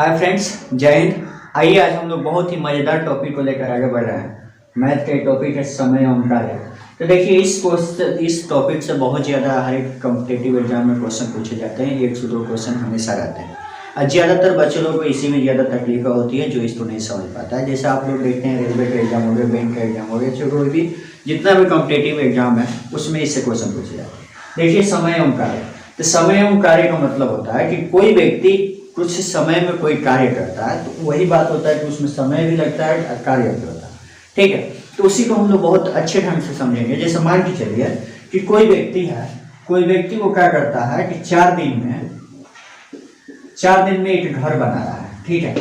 Hi friends, जय हिंद। आइए आज हम लोग बहुत ही मज़ेदार टॉपिक को लेकर आगे बढ़ रहे हैं। मैथ के टॉपिक है समय एवं कार्य। तो देखिए इस टॉपिक से बहुत ज़्यादा हर एक कॉम्पिटेटिव एग्जाम में क्वेश्चन पूछे जाते हैं। 1 से 2 क्वेश्चन हमेशा रहते हैं और ज़्यादातर बच्चे लोगों को इसी में ज़्यादा तकलीफ होती है जो इसको नहीं समझ पाता है। जैसे आप लोग देखते हैं रेलवे का एग्जाम हो गया, बैंक का एग्जाम हो गया, जो कोई भी जितना भी कॉम्पिटेटिव एग्जाम है उसमें इससे क्वेश्चन पूछे जाते हैं। देखिए समय एवं कार्य, तो समय एवं कार्य का मतलब होता है कि कोई व्यक्ति कुछ समय में कोई कार्य करता है तो वही बात होता है कि उसमें समय भी लगता है और कार्य भी होता है। ठीक है, तो उसी को हम लोग बहुत अच्छे ढंग से समझेंगे। जैसे मान के चलिए कि कोई व्यक्ति वो क्या करता है कि 4 दिन में एक घर बना रहा है। ठीक है,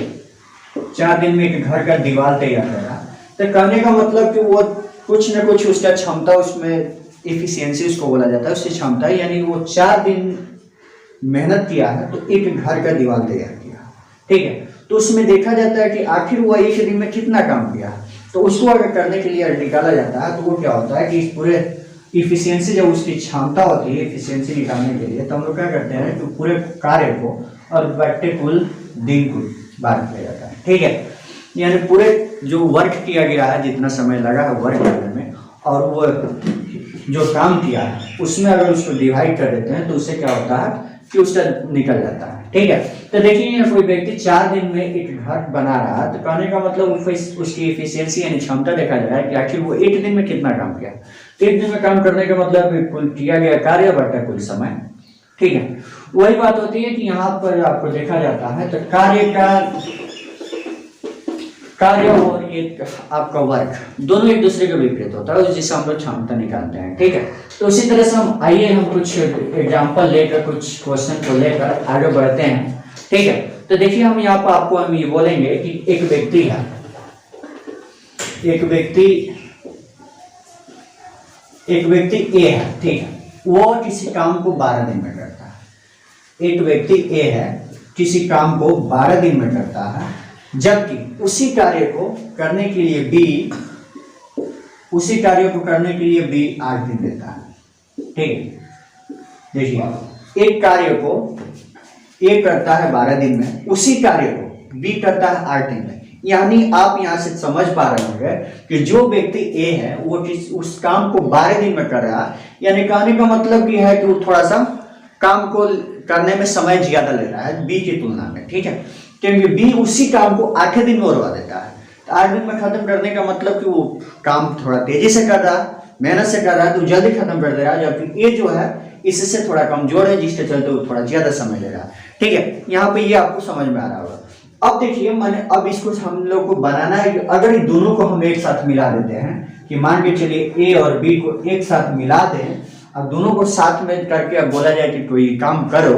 4 दिन में एक घर का दीवार तैयार कर रहा है। तो कहने का मतलब कि वो कुछ न कुछ उसका क्षमता, उसमें एफिशिएंसी उसको बोला जाता है, उसकी क्षमता, यानी वो 4 दिन मेहनत किया है तो एक घर का दीवार तैयार किया। ठीक है, तो उसमें देखा जाता है कि आखिर वो एक दिन में कितना काम किया। तो उसको अगर करने के लिए निकाला जाता है तो वो क्या होता है कि इस पूरे इफिशियंसी, जब उसकी क्षमता होती है इफिशियंसी निकालने के लिए, तो हम लोग क्या करते हैं कि पूरे कार्य को और बट्टे कुल दिन को बांट दिया जाता है। ठीक है, यानी पूरे जो वर्क किया गया है, जितना समय लगा है वर्क करने में, और वो जो काम किया है उसमें अगर उसको डिवाइड कर देते हैं तो उससे क्या होता है कि उसका निकल जाता है। ठीक है, तो देखिए कोई व्यक्ति 4 दिन में एक घर बना रहा है तो कहने का मतलब उसकी एफिशिएंसी यानी क्षमता देखा जाए कि आखिर वो 1 दिन में कितना काम किया। तो 1 दिन में काम करने का मतलब कुल किया गया कार्य बटा कुल समय। ठीक है, वही बात होती है कि यहाँ पर आपको देखा जाता है तो कार्य और एक आपका वर्क दोनों एक दूसरे के विपरीत होता है, जिससे हम लोग क्षमता निकालते हैं। ठीक है, तो उसी तरह से हम कुछ एग्जांपल लेकर, कुछ क्वेश्चन को लेकर आगे बढ़ते हैं। ठीक है, तो देखिए हम यहाँ पर आपको हम ये बोलेंगे कि एक व्यक्ति है, एक व्यक्ति ए है। ठीक है, वो किसी काम को 12 दिन में करता है। एक व्यक्ति ए है, किसी काम को 12 दिन में करता है, जबकि उसी कार्य को करने के लिए बी 8 दिन देता है। ठीक है, देखिए एक कार्य को ए करता है 12 दिन में, उसी कार्य को बी करता है 8 दिन में। यानी आप यहां से समझ पा रहे होंगे कि जो व्यक्ति ए है वो उस काम को 12 दिन में कर रहा है, यानी कहने का मतलब ये है कि वो थोड़ा सा काम को करने में समय ज्यादा ले रहा है बी की तुलना में। ठीक है, क्योंकि बी उसी काम को 8 दिन में करवा देता है। तो 8 दिन में खत्म करने का मतलब कि वो काम थोड़ा तेजी से कर रहा है, मेहनत से कर रहा है, तो जल्दी खत्म कर दे रहा है, जबकि ये जो है इससे थोड़ा कमजोर है, जिसके चलते वो थोड़ा ज्यादा समय ले रहा है। ठीक है, यहाँ पे ये आपको समझ में आ रहा होगा। अब देखिए अब इसको हम लोग को बनाना है कि अगर इन दोनों को हम एक साथ मिला देते हैं, कि मान के चलिए ए और बी को एक साथ मिला दें, अब दोनों को साथ में करके अब बोला जाए कि कोई काम करो,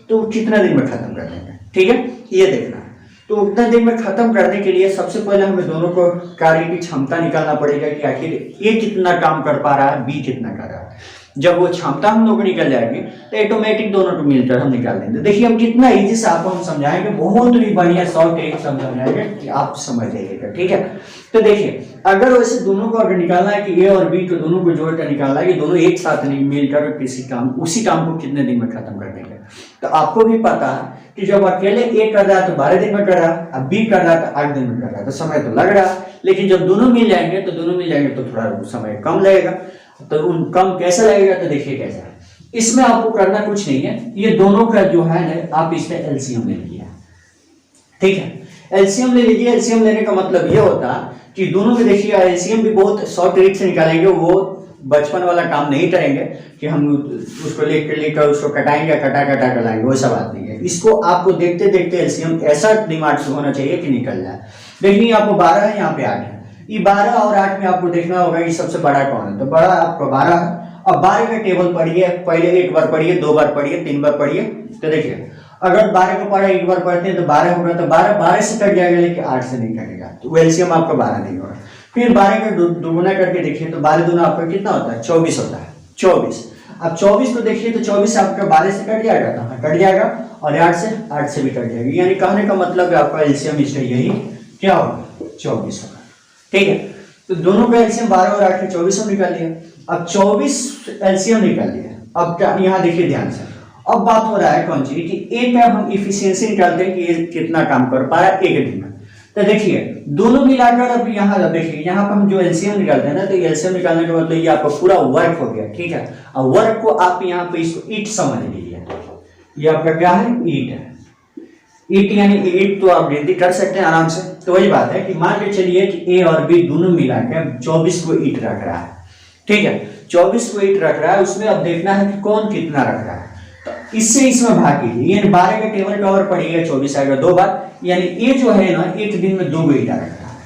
तो कितना दिन में खत्म कर देंगे। ठीक है, ये देखना है। तो उतना दिन में खत्म करने के लिए सबसे पहले हमें दोनों को कार्य की क्षमता निकालना पड़ेगा कि आखिर ये कितना काम कर पा रहा है, बी कितना कर रहा है। जब वो क्षमता हम लोग निकल जाएगी तो ऑटोमेटिक दोनों को मिलकर हम निकाल देंगे। देखिए हम कितना इजी से आपको हम समझाएंगे, बहुत ही बढ़िया शॉर्ट एक समझाएंगे कि आप समझ जाइएगा। ठीक है, तो देखिए अगर वैसे दोनों को अगर निकालना है कि ए और बी को दोनों को जोड़कर निकालना है कि दोनों एक साथ मिलकर उसी काम को कितने दिन में खत्म कर देंगे, तो आपको भी पता है कि जब अकेले ए कर रहा है तो 12 दिन में कर रहा है, अब बी कर रहा है तो 8 दिन में कर रहा है, तो समय तो लग रहा है। लेकिन जब दोनों मिल जाएंगे तो थोड़ा समय कम लगेगा। तो कम कैसे लगेगा, तो देखिए कैसा है। इसमें आपको करना कुछ नहीं है, ये दोनों का जो है ना आप इसमें एलसीएम ले लीजिए। ठीक है, एलसीएम ले लीजिए। एलसीएम लेने का मतलब ये होता है कि दोनों में देखिए एलसीएम भी बहुत शॉर्ट ट्रिक से निकालेंगे, वो बचपन वाला काम नहीं करेंगे कि हम उसको लेकर उसको कटा कर लाएंगे, वैसा बात नहीं है। इसको आपको देखते देखते एलसीएम ऐसा दिमाग से होना चाहिए कि निकल जाए। देखिए आपको 12 है, यहाँ पे 8 है, ये 12 और 8 में आपको देखना होगा कि सबसे बड़ा कौन है। तो बड़ा आपका 12 है। अब 12 का टेबल पढ़िए, पहले 1 बार पढ़िए, 2 बार पढ़िए, 3 बार पढ़िए। तो देखिए अगर 12 को पढ़ा 1 बार पढ़ते हैं तो 12 होगा, तो 12 से कट जाएगा, लेकिन 8 से नहीं कटेगा, तो एलसीएम आपका 12 नहीं होगा। फिर 12 का दुगुना करके देखिए तो 12 दूना आपका कितना होता है, 24 होता है। 24, अब 24 को देखिए तो 24 आपका 12 से कट जाएगा, तो कट जाएगा, और 8 से भी कट जाएगी। यानी कहने का मतलब आपका एलसीएम इसका यही क्या होगा, 24 होगा। ठीक है, तो दोनों का एलसीएम 12 और 8 का 24 हम निकाल लिया। अब 24 एलसीएम निकाल लिया। अब क्या यहाँ देखिए ध्यान से, अब बात हो रहा है कौन सी कि ए का हम इफिशियंसी निकालते हैं कि ये कितना काम कर पा रहा है एक दिन में। तो देखिए दोनों मिलाकर अब यहाँ देखिए यहाँ पर हम जो एलसीएम निकालते हैं ना, तो एलसीएम निकालने का मतलब ये आपका पूरा वर्क हो गया, ठीक है। अब वर्क को आप यहाँ पे इसको ईट समझ लीजिए, ये आपका क्या है, ईट है। ईट यानी ईट तो आप गिनती कर सकते हैं आराम से। तो वही बात है कि मान के चलिए कि ए और बी दोनों मिलाकर 24 को ईट रख रहा है, ठीक है। 24 को ईट रख रहा है, उसमें अब देखना है कि कौन कितना रख रहा है। तो इससे इसमें भाग कीजिए, यानी 12 का टेबल कवर पड़ेगा, 24 आएगा 2 बार, यानी ये जो है ना एक दिन में 2 ईटा रख रहा है।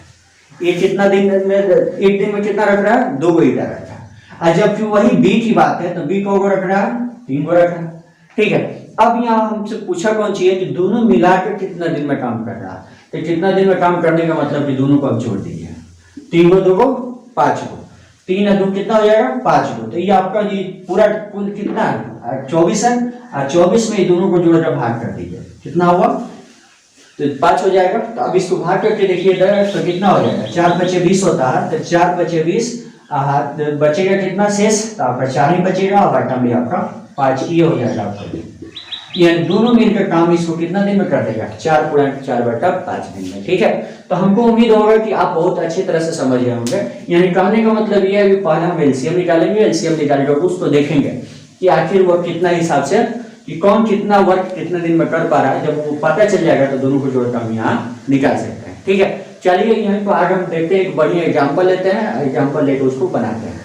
ये कितना दिन में, एक दिन में कितना रख रहा है, 2 ईटा रख रहा है। और जबकि वही बी की बात है तो बी को रख रहा है, 3 को रख रहा है, ठीक है। अब यहाँ हमसे पूछा कौन चाहिए कि दोनों मिलाकर कितना दिन में काम कर रहा है। तो कितना दिन में काम करने का मतलब कि दोनों को अब जोड़ दीजिए, 3 को 2 को 5 को, 3 और 2 कितना हो जाएगा, 5 को। तो ये आपका ये पूरा कुल कितना है, 24 है। और 24 में ये दोनों को जोड़कर भाग कर दीजिए, कितना हुआ, तो 5 हो जाएगा। तो अब इसको भाग करके देखिए तो कितना हो जाएगा, 4 बचे 20 होता है, तो 4 बचे 20, बचेगा कितना शेष, तो आपका 4 ही बचेगा और बटा में आपका 5, ये हो जाएगा आपका। यानी दोनों मिलकर काम इसको कितना दिन में कर देगा, 4/4/5 दिन में, ठीक है। तो हमको उम्मीद होगा कि आप बहुत अच्छी तरह से समझ गए होंगे। यानी कहने का मतलब ये है कि पहले हम एलसीएम निकालेंगे, एलसीएम निकाल कर उसको देखेंगे कि आखिर वो कितना हिसाब से कि कौन कितना वर्क कितने दिन में कर पा रहा है। जब वो पता चल जाएगा तो दोनों को जोड़कर हम यहाँ निकाल सकते हैं, ठीक है। चलिए यहाँ तो आगे हम देखते हैं, एक बढ़िया एग्जाम्पल लेते हैं, एग्जाम्पल लेकर उसको बनाते हैं।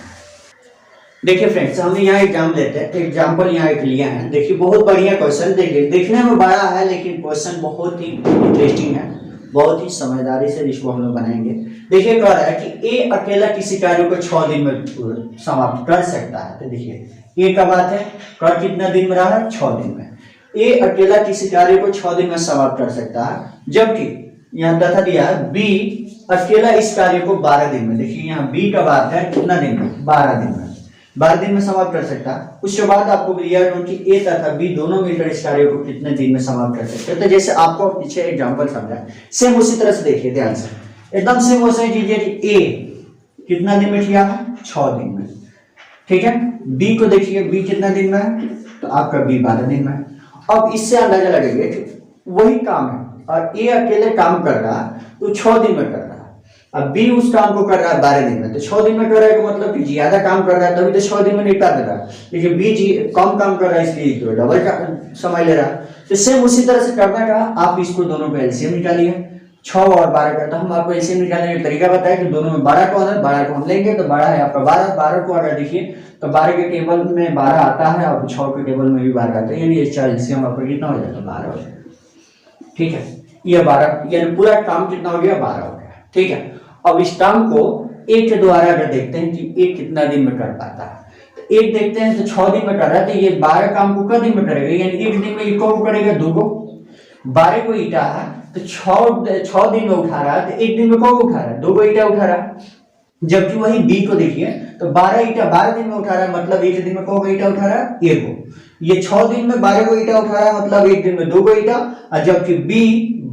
देखिए फ्रेंड्स, हम यहाँ एग्जाम लेते हैं, एग्जाम्पल यहाँ एक लिया है। देखिए बहुत बढ़िया क्वेश्चन, देखिए देखने में बड़ा है लेकिन क्वेश्चन बहुत ही इंटरेस्टिंग है, बहुत ही समझदारी से इसको हम लोग बनाएंगे। देखिए कह रहा है कि ए अकेला किसी कार्य को 6 दिन में समाप्त कर सकता है। तो देखिए ए का बात है, कर कितना दिन में रहा है, 6 दिन में। ए अकेला किसी कार्य को 6 दिन में समाप्त कर सकता है, जबकि यहाँ तथा दिया है बी अकेला इस कार्य को 12 दिन में। देखिए यहाँ बी का बात है कितना दिन में, 12 दिन में, 12 दिन में समाप्त कर सकता है। उसके बाद आपको दिया कि ए तथा बी दोनों मिलकर इस कार्य को कितने दिन में समाप्त कर सकते हैं। तो जैसे आपको पीछे एग्जांपल समझा, सेम उसी तरह से देखिए ध्यान से, एकदम सेम वैसे कीजिए कि ए कितना दिन में किया है, 6 दिन में, ठीक है। बी को देखिए, बी कितना दिन में है, तो आपका बी 12 दिन में है। अब इससे अंदाजा लगेगा कि वही काम है और ए अकेले काम कर रहा है तो 6 दिन में कर रहा है। अब बी उस काम को कर रहा है 12 दिन में, तो 6 दिन में कर रहा है, मतलब कि ज्यादा काम कर रहा है तभी तो 6 दिन में निपटा दे रहा है। लेकिन बी कम काम कर रहा है इसलिए तो डबल का समय ले रहा है। तो सेम उसी तरह से करना का आप इसको दोनों को एलसीएम निकालिए, 6 और 12 का। तो हम आपको एलसीएम निकालने का तरीका बताया कि दोनों में 12 कौन है, 12 को हम लेंगे तो 12 है आपका 12, 12 को अगर देखिए तो 12 के टेबल में 12 आता है और 6 के टेबल में भी 12 आता है, यानी एलसीएम आपका कितना हो जाएगा, 12 हो जाएगा, ठीक है। ये 12 यानी पूरा काम कितना हो गया, 12 हो गया, ठीक है। अब इस काम को एक के द्वारा अगर देखते हैं कि एक कितना दिन में कर पाता है, तो एक देखते हैं तो 6 दिन में कर रहा है, तो ये 12 काम को कितने दिन में करेगा, यानी एक दिन में एक को करेगा, 2 को, 12 को ईटा है तो 6 दिन में उठा रहा है, तो एक दिन में को उठा रहा है, 2 को ईटा उठा रहा है। जबकि वही बी को देखिए तो 12 ईटा 12 दिन में उठा रहा है, मतलब एक दिन में को ईटा उठा रहा है, 1 को। ये 6 दिन में 12 को ईटा उठा रहा है, मतलब एक दिन में 2 को ईटा। और जबकि बी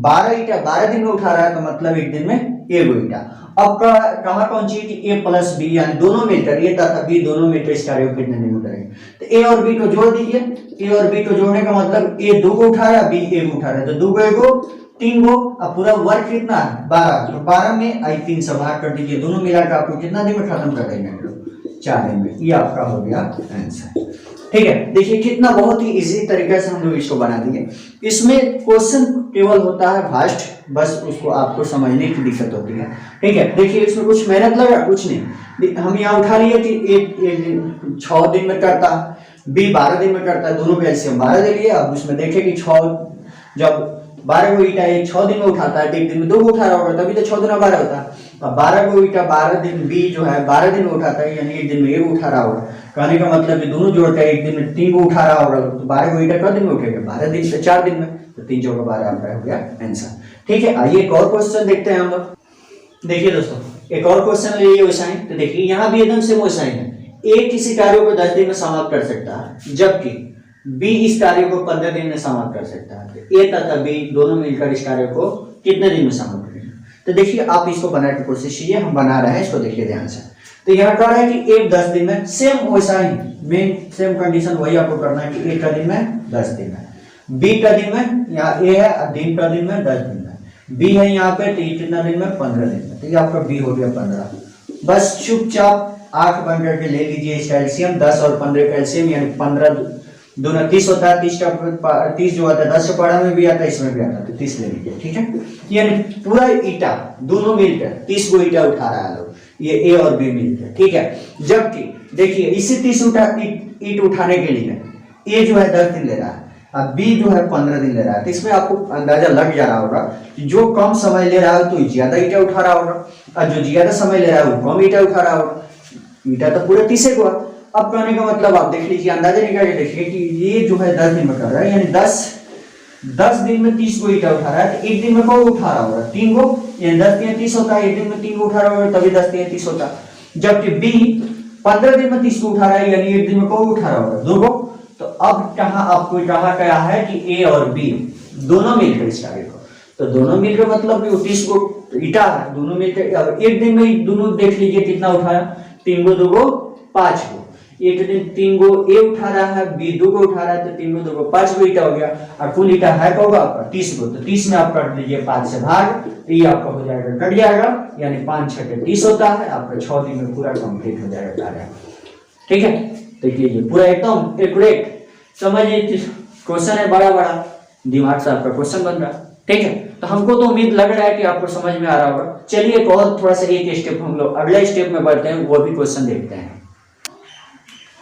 12 ईटा 12 दिन में उठा रहा है, तो मतलब एक दिन में 1 को ईटा। अब कहा कौन सी कि ए प्लस बी, यानी दोनों मिलकर ए तथा बी दोनों मिलकर इस कार्य को कितने दिन में करेंगे। तो ए और बी को जोड़ दीजिए, ए और बी को जोड़ने का मतलब ए 2 को उठा रहा है, बी 1 को उठा रहा है, तो 2 को 1 को 3 को, अब पूरा वर्क कितना है, 12, तो 12 में आई 3 से भाग कर दीजिए, दोनों मिलाकर आपको कितना दिन में खत्म कर देंगे, 4 दिन में। ये आपका हो गया आंसर, ठीक है। देखिए कितना बहुत ही इजी तरीके से हम लोग इसको बना दिए। इसमें क्वेश्चन केवल होता है फास्ट, बस उसको आपको समझने की दिक्कत होती है, ठीक है। देखिए इसमें कुछ मेहनत लगा, कुछ नहीं। हम यहाँ उठा लिए कि एक 6 दिन में करता, बी 12 दिन में करता है, दोनों का एलसीएम 12 ले लिए। अब उसमें देखें कि 6 जब 12 को ईटा 6 दिन में उठाता है, तो एक दिन में 2 को उठा रहा होगा, तभी तो 6 दिन में 12 होता है। अब 12 को ईटा 12 दिन बी जो है 12 दिन में उठाता है, यानी एक दिन में 1 उठा रहा होगा। कहने का मतलब कि दोनों जोड़कर एक दिन में 3 को उठा रहा होगा, तो 12 को ईटा कितने दिन में उठेगा, 12 दिन से 4 दिन में, तो 3 चौका 12 आपका हो गया आंसर, ठीक है। आइए एक और क्वेश्चन देखते हैं हम लोग। देखिए दोस्तों एक और क्वेश्चन लिए वैसा ही, तो देखिए यहाँ भी एकदम सेम वैसा ही है। ए किसी कार्य को 10 दिन में समाप्त कर सकता है, जबकि बी इस कार्य को 15 दिन में समाप्त कर सकता है। तो ए तथा बी दोनों मिलकर इस कार्य को कितने दिन में समाप्त करेंगे। तो देखिए आप इसको बनाने की कोशिश कीजिए, हम बना रहे हैं इसको, देखिए ध्यान से। तो यहाँ कह रहा है कि एक 10 दिन में, सेम वैसा ही मेन सेम कंडीशन वही आपको करना है कि एक का दिन में 10 दिन में, बी का दिन में, यहाँ ए है दिन का दिन में 10 दिन में, बी है यहाँ पे तो कितना दिन में 15 दिन में, तो ये आपका बी हो गया 15। बस चुपचाप आंख बंद करके ले लीजिए इसका एलसीएम, 10 और 15 का एलसीएम यानी 15 दोनों 30 होता है, 30 जो आता है 10 के पढ़ा में भी आता है इसमें भी आता है, तो 30 ले लीजिए, ठीक है। यानी पूरा ईटा दोनों मिलकर 30 को ईटा उठा रहा है लोग, ये ए और बी मिलकर, ठीक है। जबकि देखिए इसी 30 ईट उठाने के लिए ए जो है 10 दिन ले रहा है, अब बी जो है 15 दिन ले रहा है, तो इसमें आपको अंदाजा लग जा रहा होगा कि जो कम समय ले रहा है तो ज्यादा ईटा उठा रहा होगा, और जो ज्यादा समय ले रहा है वो कम ईटा उठा रहा होगा। ईटा तो पूरे 30 को। अब कहने का मतलब आप देख लीजिए, अंदाजा निकाल के देखिए कि ये जो है 10 दिन में कर रहा है, यानी 10 दिन में 30 को ईटा उठा रहा है, तो एक दिन में कौन उठा रहा होगा 3 को, यानी 10 दिन 30 होता है, एक दिन में 3 को उठा रहा होगा तभी 10 दिन 30 होता। जबकि बी 15 दिन में 30 को उठा रहा है, यानी एक दिन में कौन उठा रहा होगा 2 को। तो अब कहा आपको कहा गया है कि ए और बी दोनों मिलकर इस कार्य को, तो दोनों मिलकर मतलब कि 30 को ईटा है, दोनों मिलकर अब एक दिन में दोनों देख लीजिए कितना उठाया, 3 को 2 को 5 को, एक दिन 3 को ए उठा रहा है, बी 2 को उठा रहा है, तो 3 को 2 को 5 को ईटा हो गया, और कुल ईटा है क्या होगा आपका 30 को, तो 30 में आप काट लीजिए 5 से भाग, तो ये आपका हो जाएगा कट जाएगा, यानी 5 6 30 होता है, आपका 6 दिन में पूरा कंप्लीट हो जाएगा कार्य, ठीक है। देखिए ये पूरा एकदम एक्यूरेट समझिए, क्वेश्चन है बड़ा बड़ा, दिमाग से आपका क्वेश्चन बन रहा है, ठीक है। तो हमको तो उम्मीद लग रहा है कि आपको समझ में आ रहा होगा। चलिए एक और थोड़ा सा एक स्टेप हम लोग अगले स्टेप में बढ़ते हैं, वो भी क्वेश्चन देखते हैं।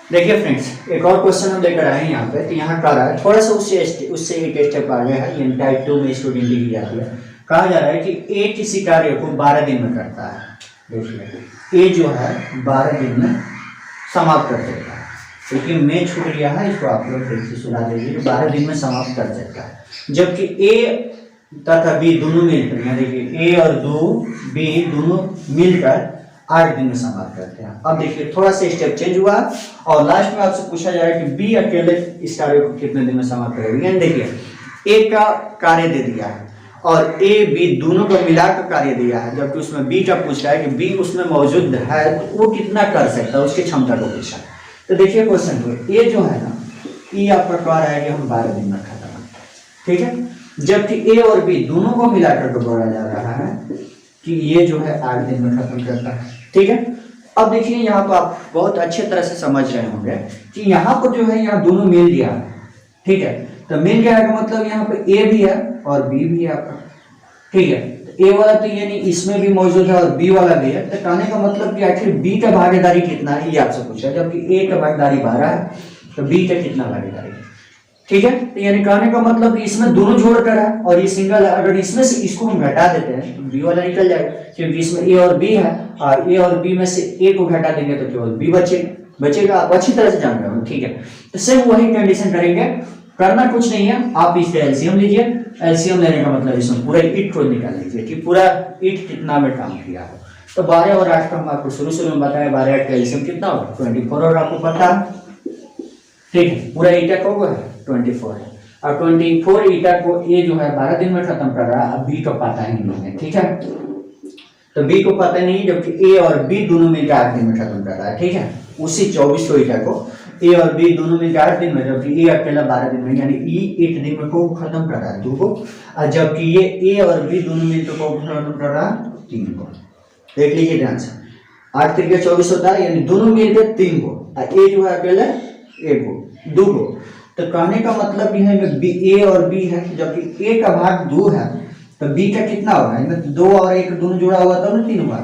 देखिए फ्रेंड्स, एक और क्वेश्चन हम लेकर आए हैं यहाँ पे, तो यहाँ कह रहा है थोड़ा सा उससे एक स्टेप आगे है, ये टाइप 2 में स्टूडेंट की जाती है। कहा जा रहा है कि ए किसी कार्य को 12 दिन में करता है। देखिए ए जो है 12 दिन में समाप्त कर देता है, क्योंकि मैं छूट गया है, इसको आप लोग फिर से सुना दीजिए, 12 दिन में समाप्त कर सकता है। जबकि ए तथा बी दोनों मिलकर, यहाँ देखिए ए और बी दोनों मिलकर 8 दिन में समाप्त करते हैं। अब देखिए थोड़ा सा स्टेप चेंज हुआ, और लास्ट में आपसे पूछा जा रहा है कि बी अकेले इस कार्य को कितने दिन में समाप्त करेगा। यानी देखिए ए का कार्य दे दिया है और ए बी दोनों को मिलाकर कार्य दिया है, जबकि उसमें बी का पूछ रहा है कि बी उसमें मौजूद है तो वो कितना कर सकता है, उसकी क्षमता को पूछा है। तो देखिए क्वेश्चन को ये जो है ना, ये आपका कह रहा है कि हम 12 दिन में खत्म करते हैं, ठीक है। जबकि ए और बी दोनों को मिलाकर के बोला जा रहा है कि ये जो है 8 दिन में खत्म करता है, ठीक है। अब देखिए यहाँ पर आप बहुत अच्छे तरह से समझ रहे होंगे कि यहाँ पर जो है यहाँ दोनों मिल गया, ठीक है। तो मिल गया का मतलब यहाँ पे ए भी है और बी भी है आपका, ठीक है। ए वाला तो यानी इसमें भी मौजूद है और बी वाला भी है, तो कहने का मतलब कि आखिर बी का भागीदारी कितना है ये आपसे पूछा, जबकि ए का भागीदारी 12 है, तो बी का कितना भागीदारी, ठीक है। तो यानी कहने का मतलब इसमें दोनों जोड़कर है और ये सिंगल है, अगर इसमें से इसको हम घटा देते हैं तो बी वाला निकल जाएगा, क्योंकि इसमें ए और बी है, और ए और बी में से ए को घटा देंगे तो केवल बी बचेगा। आप अच्छी तरह से जान रहे हो, ठीक है। तो सेम वही कंडीशन करेंगे, करना कुछ नहीं है, आप इसका एलसीएम लीजिए। एलसीएम लेने का मतलब इसमें पूरा ईट को निकाल लीजिए कि पूरा ईट कितना में काम किया है। तो 12 और 8 का हम आपको शुरू में बताया, 12 8 का एलसीएम कितना होगा 24, और आपको पता है, ठीक है। पूरा ईटा को है 24 है, और 24 ईटा को ये जो है 12 दिन में खत्म कर रहा है। अब बी को पता ही नहीं है, ठीक है। तो बी को पता नहीं, जबकि ए और बी दोनों मिलकर 8 दिन में खत्म कर रहा है, ठीक है। उसी 24 ईटा को ए और बी दोनों मिलकर 8 दिन में, जबकि ए अकेला 12 दिन में, यानी ई 8 दिन में को खत्म कर रहा है 2 को, और जबकि ये ए और बी दोनों मिलकर को खत्म कर रहा है 3 को। देख लीजिए ध्यान से, 8 3 24 होता है, यानी दोनों मिलकर 3 को, और ए जो है अकेले 1 को 2 को। तो कहने का मतलब यह है कि ए और बी है, जबकि ए का भाग 2 है, तो बी का कितना होगा, इनमें 2 और 1 दोनों जुड़ा हुआ था ना 3 हुआ,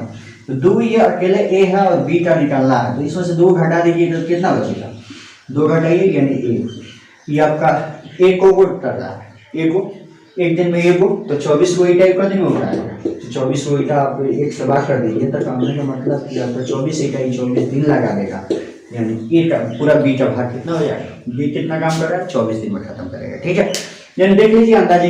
तो 2 ये अकेले ए है और बी का निकालना है, तो इसमें से 2 घटा दीजिए तो कितना बचेगा, 2 घटाइए यानी ए, ये आपका ए को कर रहा है, ए को एक दिन में ए को, तो 24 को ईटा 1 दिन में उठाएगा, तो 24 को ईटा आप 1 से भाग कर दीजिए, तो कहने का मतलब कि आपका 24 ईटा 24 दिन लगा देगा, यानी ए का पूरा बी का भाग कितना हो जाएगा, बी कितना काम कर रहा है 24 दिन में खत्म करेगा, ठीक है। यानी देख लीजिए अंदाजे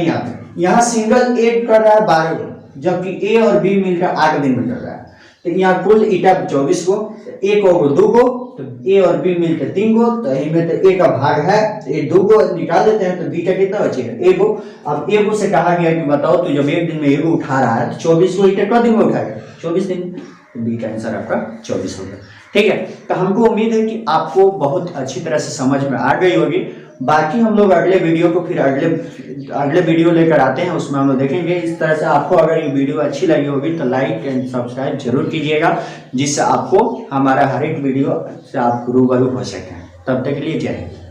यहाँ सिंगल ए कर रहा है 12 को, जबकि ए और बी मिलकर 8 दिन में कर रहा है, तो यहाँ कुल ईटा 24 को, ए को 2 को, तो ए और बी मिलकर 3 को, तो इनमें तो ए का भाग है, तो ए 2 को निकाल देते हैं, तो बी का कितना बचेगा ए को। अब ए को से कहा गया कि बताओ तो जब एक दिन में ए को उठा रहा है तो 24 को ईटा कितने दिन में उठाएगा 24 दिन, तो बी का आंसर आपका 24 होगा। ठीक है, तो हमको उम्मीद है कि आपको बहुत अच्छी तरह से समझ में आ गई होगी। बाकी हम लोग अगले वीडियो को फिर अगले वीडियो लेकर आते हैं, उसमें हम लोग देखेंगे। इस तरह से आपको अगर ये वीडियो अच्छी लगी होगी तो लाइक एंड सब्सक्राइब जरूर कीजिएगा, जिससे आपको हमारा हर एक वीडियो से आप रूबरू हो सकें। तब तक के लिए जय हिंद।